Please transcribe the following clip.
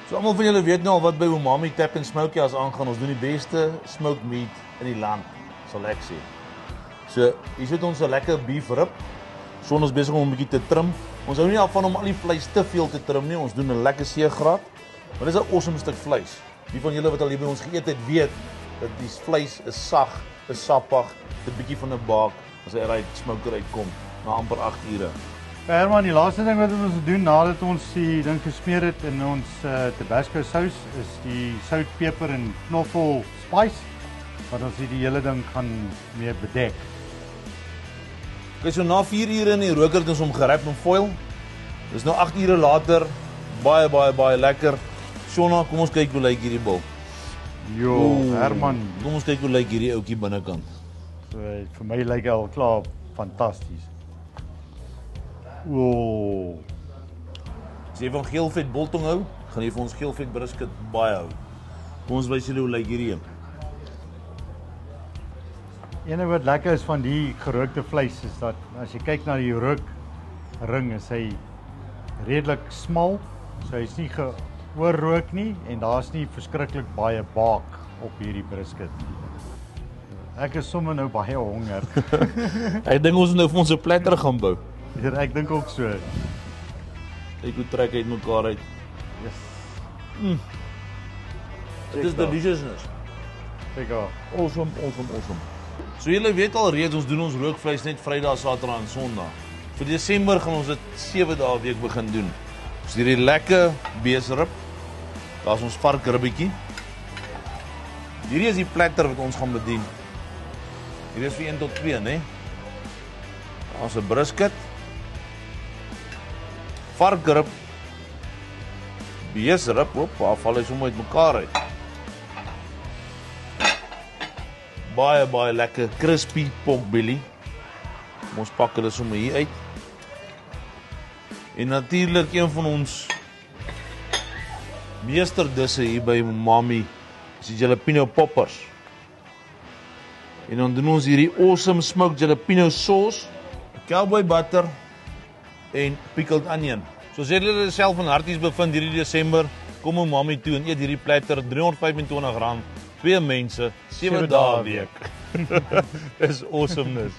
So almal van julle weet nou al wat by Umami Tap and Smokehouse aangaan. Ons doen die beste smoked meat in die land, sal ek sê. So, hier sit ons 'n lekker beef rib. Son is besig om 'n bietjie te trim. Ons hou nie af van om al die vleis te veel te trim nie. Ons doen 'n lekker seegraat. Maar dis 'n awesome stuk vleis. Die van julle wat al hier by ons geëet het, weet dat die vleis is sag, is sappig, 'n bietjie van 'n baak as hy uit smoker uitkom na amper 8 ure. Herman, die laaste ding wat ons doen nadat ons die ding gesmeer het in ons Tabasco sous is die sout, peper en knoffel spice wat ons die hele ding gaan mee bedek. Okay, so na 4 ure in die roker het ons hom gerap in foil. Dis nou 8 ure later, baie lekker. Shona, kom ons kyk hoe lyk hierdie bil. Jo, Herman, Kom ons kyk hoe lyk hierdie ouetjie binnekant. so, vir my lyk hy al klaar fantasties. Ooh. As jy van geelvet biltong hou, gaan jy vir ons geelvet brisket baie hou. Kom ons wys julle hoe lyk hierdie een. Ene wat lekker is van die gerookte vleis is dat as jy kyk na die rookring is hy redelik smal, so hy's nie geoorrook nie en daar's nie verskriklik baie baak op hierdie brisket nie. Ek is sommer nou baie honger. Ek dink ons moet nou vir ons 'n platter gaan bou. Ek dink ook so. Kyk hoe trek hy uitmekaar uit. Yes. Dit is deliciousness. Kyk daar. Awesome. So julle weet al reeds, ons doen ons rookvleis net Vrydag, Saterdag en Sondag. Vir Desember gaan ons dit 7 dae 'n week begin doen. Ons hierdie lekker beesrib. Daar's ons varkribbietjie. Hierdie is die platter wat ons gaan bedien. Hierdie is vir 1 tot 2, né? Daar's 'n brisket. Varkrib. Beesrib, waar val hy sommer uitmekaar uit. Baie lekker crispy pork belly. Ons pak hulle sommer hier uit. En natuurlik een van ons meesterdisse hier by Umami is die jalapeno poppers. En dan doen ons hierdie awesome smoked jalapeno sauce, cowboy butter en pickled onion. So as julle self in Harties bevind hierdie Desember, kom Umami toe en eet hierdie platter, R325, 2 mense, 7 dae 'n week. Dis awesomeness.